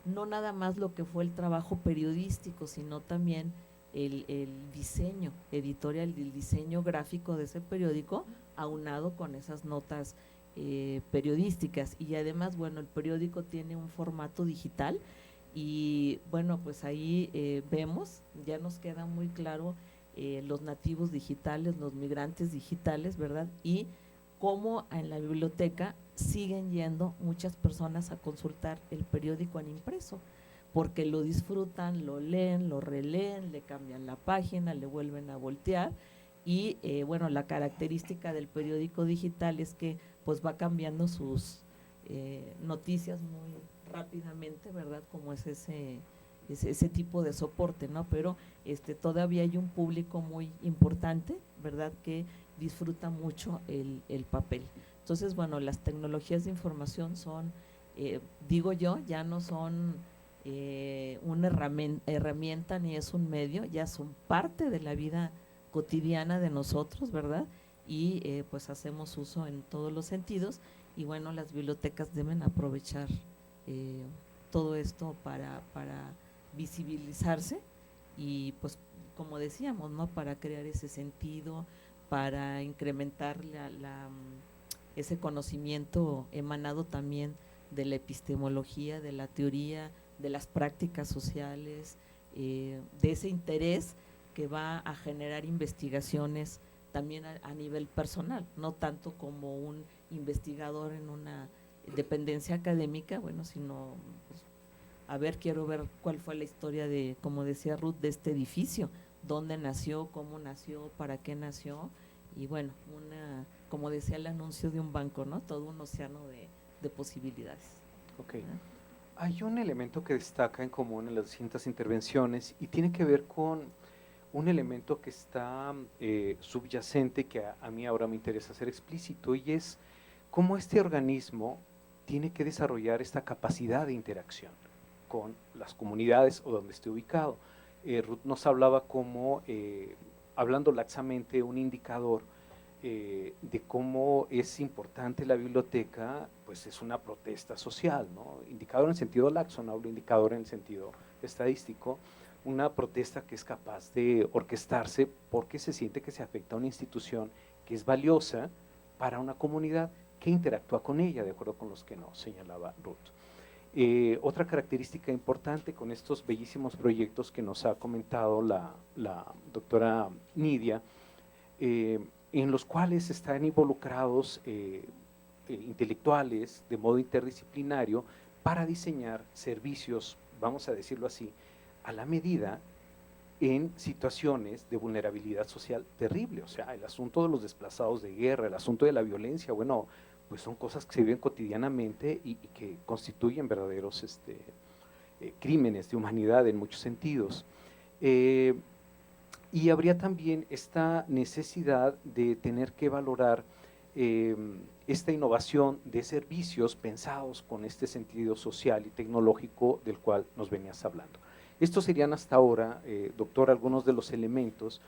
no nada más lo que fue el trabajo periodístico, sino también el diseño editorial, el diseño gráfico de ese periódico, aunado con esas notas periodísticas. Y además, bueno, el periódico tiene un formato digital y, bueno, pues ahí vemos, ya nos queda muy claro los nativos digitales, los migrantes digitales, ¿verdad? Y cómo en la biblioteca siguen yendo muchas personas a consultar el periódico en impreso, porque lo disfrutan, lo leen, lo releen, le cambian la página, le vuelven a voltear y bueno, la característica del periódico digital es que pues va cambiando sus noticias muy rápidamente, ¿verdad? Como es ese tipo de soporte, ¿no? Pero todavía hay un público muy importante, ¿verdad?, que disfruta mucho el papel. Entonces, bueno, las tecnologías de información son, digo yo, ya no son una herramienta ni es un medio, ya son parte de la vida cotidiana de nosotros, ¿verdad? Y pues hacemos uso en todos los sentidos y bueno, las bibliotecas deben aprovechar todo esto para visibilizarse y pues como decíamos, ¿no?, para crear ese sentido, para incrementar ese conocimiento emanado también de la epistemología, de la teoría, de las prácticas sociales, de ese interés que va a generar investigaciones también a nivel personal, no tanto como un investigador en una dependencia académica, bueno, sino pues, a ver, quiero ver cuál fue la historia de, como decía Ruth, de este edificio, dónde nació, cómo nació, para qué nació, y bueno, como decía el anuncio de un banco, ¿no? Todo un océano de posibilidades. Ok. Hay un elemento que destaca en común en las distintas intervenciones y tiene que ver con un elemento que está subyacente, que a mí ahora me interesa hacer explícito, y es cómo este organismo tiene que desarrollar esta capacidad de interacción con las comunidades o donde esté ubicado. Ruth nos hablaba como, hablando laxamente, un indicador de cómo es importante la biblioteca, pues es una protesta social, ¿no? Indicador en el sentido laxo, no hablo indicador en el sentido estadístico, una protesta que es capaz de orquestarse porque se siente que se afecta a una institución que es valiosa para una comunidad que interactúa con ella, de acuerdo con los que nos señalaba Ruth. Otra característica importante con estos bellísimos proyectos que nos ha comentado la doctora Nidia, en los cuales están involucrados intelectuales de modo interdisciplinario para diseñar servicios, vamos a decirlo así, a la medida en situaciones de vulnerabilidad social terrible. O sea, el asunto de los desplazados de guerra, el asunto de la violencia, bueno, pues son cosas que se viven cotidianamente y que constituyen verdaderos crímenes de humanidad en muchos sentidos. Y habría también esta necesidad de tener que valorar esta innovación de servicios pensados con este sentido social y tecnológico del cual nos venías hablando. Estos serían hasta ahora, doctor, algunos de los elementos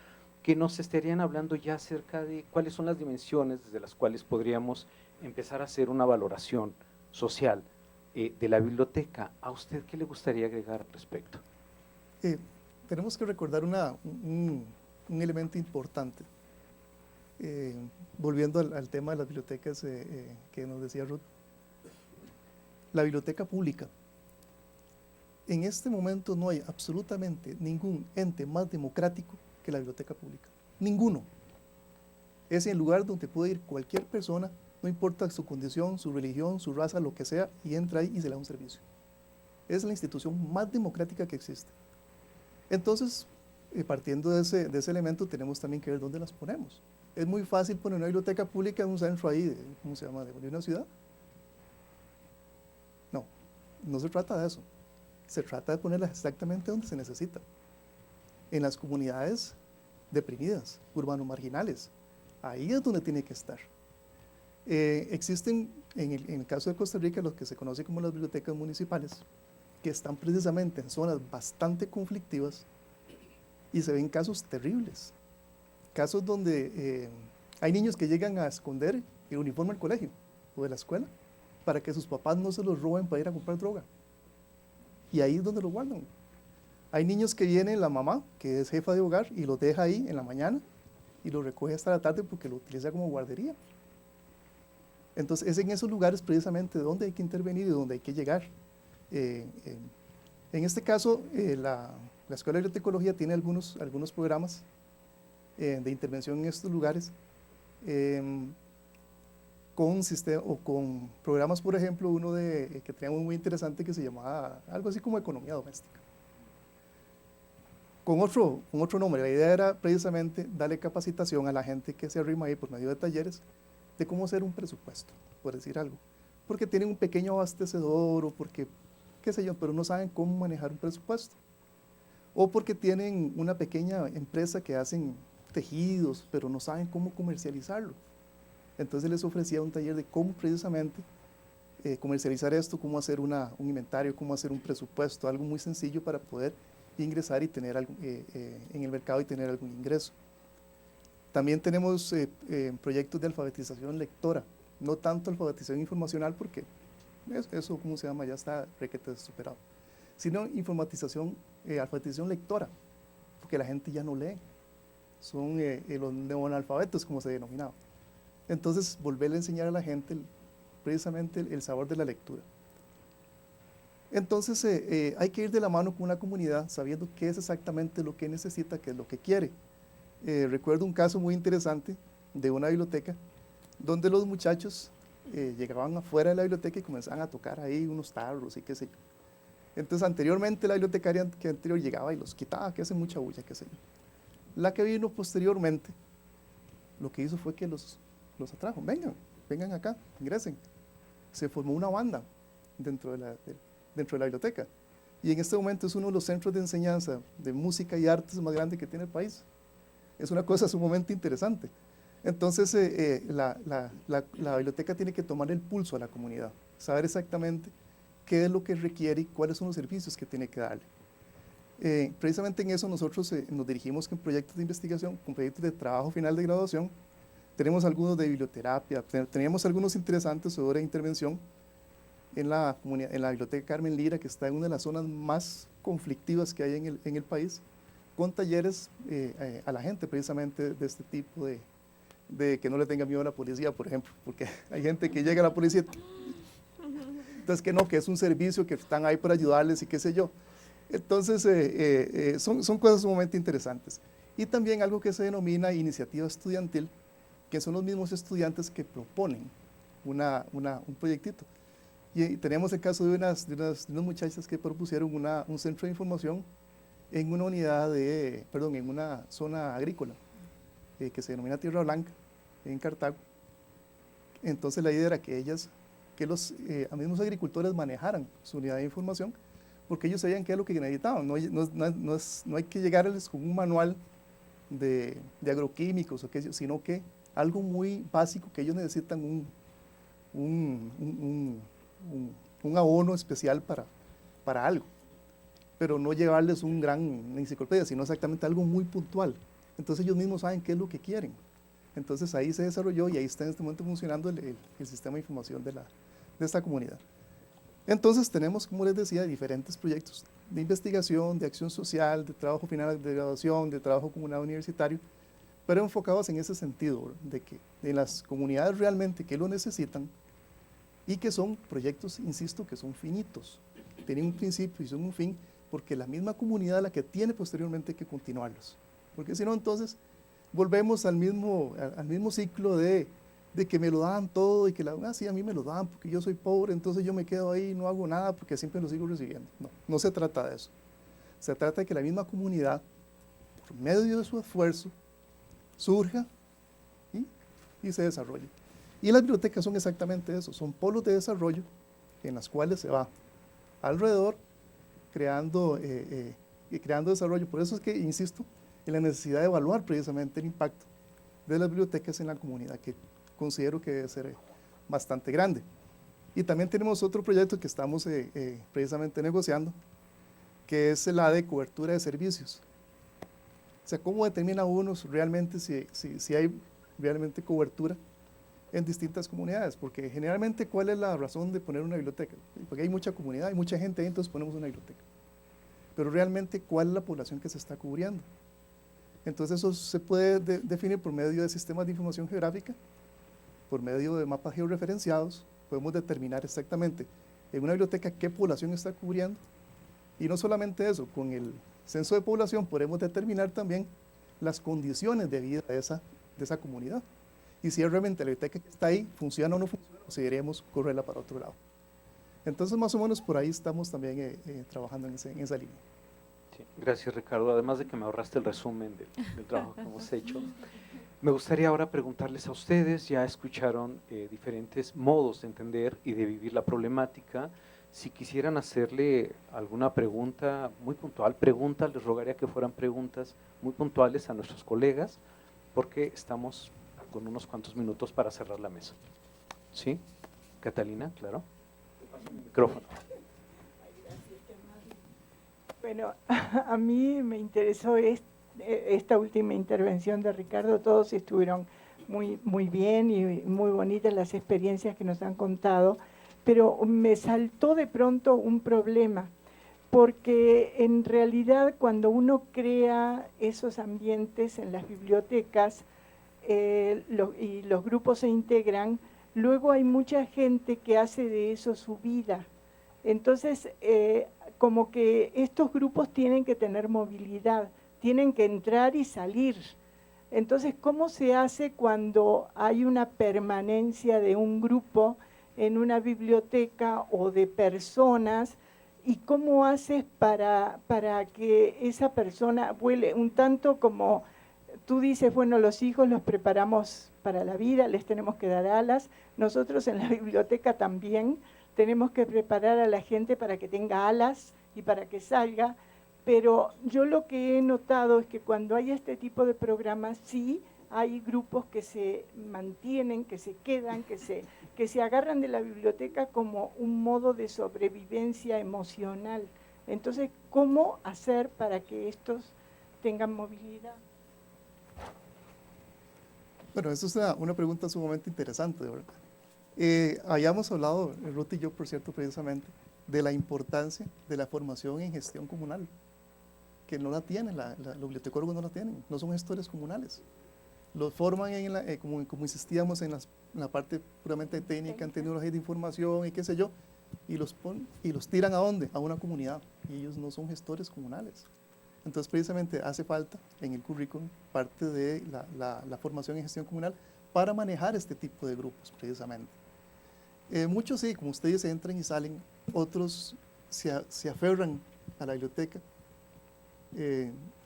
que nos estarían hablando ya acerca de cuáles son las dimensiones desde las cuales podríamos empezar a hacer una valoración social de la biblioteca. ¿A usted qué le gustaría agregar al respecto? Tenemos que recordar un elemento importante. Volviendo al tema de las bibliotecas que nos decía Ruth, la biblioteca pública. En este momento no hay absolutamente ningún ente más democrático que la biblioteca pública. Ninguno. Es el lugar donde puede ir cualquier persona, no importa su condición, su religión, su raza, lo que sea, y entra ahí y se le da un servicio. Es la institución más democrática que existe. Entonces, partiendo de ese elemento, tenemos también que ver dónde las ponemos. Es muy fácil poner una biblioteca pública en un centro ahí, ¿cómo se llama?, de una ciudad. No, no se trata de eso. Se trata de ponerlas exactamente donde se necesita. En las comunidades deprimidas, urbanos-marginales. Ahí es donde tiene que estar. Existen, en el caso de Costa Rica, lo que se conoce como las bibliotecas municipales, que están precisamente en zonas bastante conflictivas y se ven casos terribles. Casos donde hay niños que llegan a esconder el uniforme del colegio o de la escuela para que sus papás no se los roben para ir a comprar droga. Y ahí es donde lo guardan. Hay niños que viene la mamá, que es jefa de hogar, y los deja ahí en la mañana y los recoge hasta la tarde porque lo utiliza como guardería. Entonces es en esos lugares precisamente donde hay que intervenir y donde hay que llegar. En este caso, la Escuela de Bibliotecología tiene algunos programas de intervención en estos lugares con programas, por ejemplo, uno que teníamos muy interesante que se llamaba algo así como economía doméstica. Con otro nombre, la idea era precisamente darle capacitación a la gente que se arrima ahí por medio de talleres de cómo hacer un presupuesto, por decir algo. Porque tienen un pequeño abastecedor o porque, qué sé yo, pero no saben cómo manejar un presupuesto. O porque tienen una pequeña empresa que hacen tejidos, pero no saben cómo comercializarlo. Entonces les ofrecía un taller de cómo precisamente comercializar esto, cómo hacer un inventario, cómo hacer un presupuesto, algo muy sencillo para poder ingresar y tener en el mercado y tener algún ingreso. También tenemos proyectos de alfabetización lectora, no tanto alfabetización informacional porque eso, ¿cómo se llama?, ya está requete superado, sino alfabetización lectora, porque la gente ya no lee, son los neoanalfabetos, como se denominaba. Entonces, volverle a enseñar a la gente precisamente el sabor de la lectura. Entonces hay que ir de la mano con una comunidad sabiendo qué es exactamente lo que necesita, qué es lo que quiere. Recuerdo un caso muy interesante de una biblioteca donde los muchachos llegaban afuera de la biblioteca y comenzaban a tocar ahí unos tarros y qué sé yo. Entonces anteriormente la bibliotecaria que anterior llegaba y los quitaba, que hace mucha bulla, qué sé yo. La que vino posteriormente, lo que hizo fue que los atrajo, vengan acá, ingresen. Se formó una banda dentro de la biblioteca. Y en este momento es uno de los centros de enseñanza de música y artes más grandes que tiene el país. Es una cosa sumamente interesante. Entonces, la biblioteca tiene que tomar el pulso a la comunidad, saber exactamente qué es lo que requiere y cuáles son los servicios que tiene que darle. Precisamente en eso nosotros nos dirigimos con proyectos de investigación, con proyectos de trabajo final de graduación. Tenemos algunos de biblioterapia, teníamos algunos interesantes sobre intervención en la Biblioteca Carmen Lira, que está en una de las zonas más conflictivas que hay en el país, con talleres a la gente precisamente de este tipo de que no le tenga miedo a la policía, por ejemplo, porque hay gente que llega a la policía, entonces que es un servicio, que están ahí para ayudarles y qué sé yo. Entonces son cosas sumamente interesantes. Y también algo que se denomina iniciativa estudiantil, que son los mismos estudiantes que proponen un proyectito. Y tenemos el caso de unas muchachas que propusieron un centro de información en una unidad en una zona agrícola, que se denomina Tierra Blanca, en Cartago. Entonces la idea era que los mismos agricultores manejaran su unidad de información, porque ellos sabían qué es lo que necesitaban. No hay que llegarles con un manual de agroquímicos, sino que algo muy básico, que ellos necesitan un abono especial para algo, pero no llevarles una enciclopedia, sino exactamente algo muy puntual. Entonces ellos mismos saben qué es lo que quieren. Entonces ahí se desarrolló y ahí está en este momento funcionando el sistema de información de esta comunidad. Entonces tenemos, como les decía, diferentes proyectos de investigación, de acción social, de trabajo final de graduación, de trabajo comunal universitario, pero enfocados en ese sentido, de que en las comunidades realmente que lo necesitan, y que son proyectos, insisto, que son finitos, tienen un principio y son un fin, porque la misma comunidad es la que tiene posteriormente que continuarlos, porque si no, entonces volvemos al mismo ciclo de que me lo dan todo y que sí, a mí me lo dan porque yo soy pobre, entonces yo me quedo ahí y no hago nada porque siempre lo sigo recibiendo. No se trata de eso. Se trata de que la misma comunidad, por medio de su esfuerzo, surja y se desarrolle. Y las bibliotecas son exactamente eso, son polos de desarrollo en las cuales se va alrededor creando desarrollo. Por eso es que insisto en la necesidad de evaluar precisamente el impacto de las bibliotecas en la comunidad, que considero que debe ser bastante grande. Y también tenemos otro proyecto que estamos precisamente negociando, que es la de cobertura de servicios. O sea, ¿cómo determina uno realmente si hay realmente cobertura en distintas comunidades? Porque generalmente, ¿cuál es la razón de poner una biblioteca? Porque hay mucha comunidad, hay mucha gente ahí, entonces ponemos una biblioteca. Pero realmente, ¿cuál es la población que se está cubriendo? Entonces eso se puede definir por medio de sistemas de información geográfica, por medio de mapas georreferenciados. Podemos determinar exactamente en una biblioteca qué población está cubriendo, y no solamente eso, con el censo de población podemos determinar también las condiciones de vida de esa comunidad, y si realmente la biblioteca que está ahí funciona o no funciona, o si deberíamos correrla para otro lado. Entonces más o menos por ahí estamos también trabajando en esa línea. Sí, gracias, Ricardo. Además de que me ahorraste el resumen del trabajo que hemos hecho, me gustaría ahora preguntarles a ustedes. Ya escucharon diferentes modos de entender y de vivir la problemática. Si quisieran hacerle alguna pregunta muy puntual, les rogaría que fueran preguntas muy puntuales a nuestros colegas, porque estamos con unos cuantos minutos para cerrar la mesa. ¿Sí? Catalina, claro. Micrófono. Bueno, a mí me interesó esta última intervención de Ricardo. Todos estuvieron muy bien y muy bonitas las experiencias que nos han contado, pero me saltó de pronto un problema, porque en realidad cuando uno crea esos ambientes en las bibliotecas y los grupos se integran, luego hay mucha gente que hace de eso su vida. Entonces, como que estos grupos tienen que tener movilidad, tienen que entrar y salir. Entonces, ¿cómo se hace cuando hay una permanencia de un grupo en una biblioteca o de personas? ¿Y cómo haces para que esa persona vuele? Un tanto como tú dices, bueno, los hijos los preparamos para la vida, les tenemos que dar alas. Nosotros en la biblioteca también tenemos que preparar a la gente para que tenga alas y para que salga. Pero yo lo que he notado es que cuando hay este tipo de programas, sí hay grupos que se mantienen, que se quedan, que se agarran de la biblioteca como un modo de sobrevivencia emocional. Entonces, ¿cómo hacer para que estos tengan movilidad? Bueno, eso es una pregunta sumamente interesante, ¿verdad? Habíamos hablado, Ruth y yo, por cierto, precisamente, de la importancia de la formación en gestión comunal, que no la tienen, los bibliotecólogos no la tienen, no son gestores comunales. Los forman, como insistíamos, en la parte puramente técnica, en tecnología de información y qué sé yo, y los tiran ¿a dónde? A una comunidad, y ellos no son gestores comunales. Entonces, precisamente, hace falta en el currículum parte de la formación en gestión comunal para manejar este tipo de grupos, precisamente. Muchos sí, como ustedes entran y salen, otros se aferran a la biblioteca.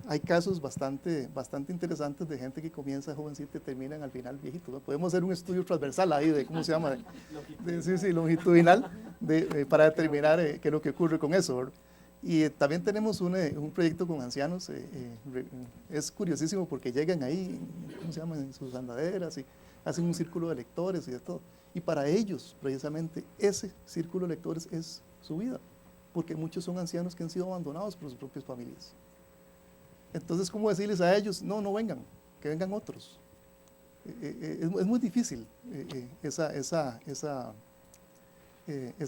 Hay casos bastante interesantes de gente que comienza jovencita y terminan al final viejito, ¿no? Podemos hacer un estudio transversal ahí de, ¿cómo se llama? Longitudinal, para determinar qué es lo que ocurre con eso, ¿verdad? Y también tenemos un proyecto con ancianos, es curiosísimo porque llegan ahí, ¿cómo se llama?, en sus andaderas y hacen un círculo de lectores y de todo. Y para ellos, precisamente, ese círculo de lectores es su vida, porque muchos son ancianos que han sido abandonados por sus propias familias. Entonces, ¿cómo decirles a ellos, no vengan, que vengan otros? Es muy difícil esa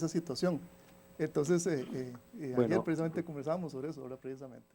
situación. Entonces, Bueno, ayer precisamente conversábamos sobre eso, ahora precisamente.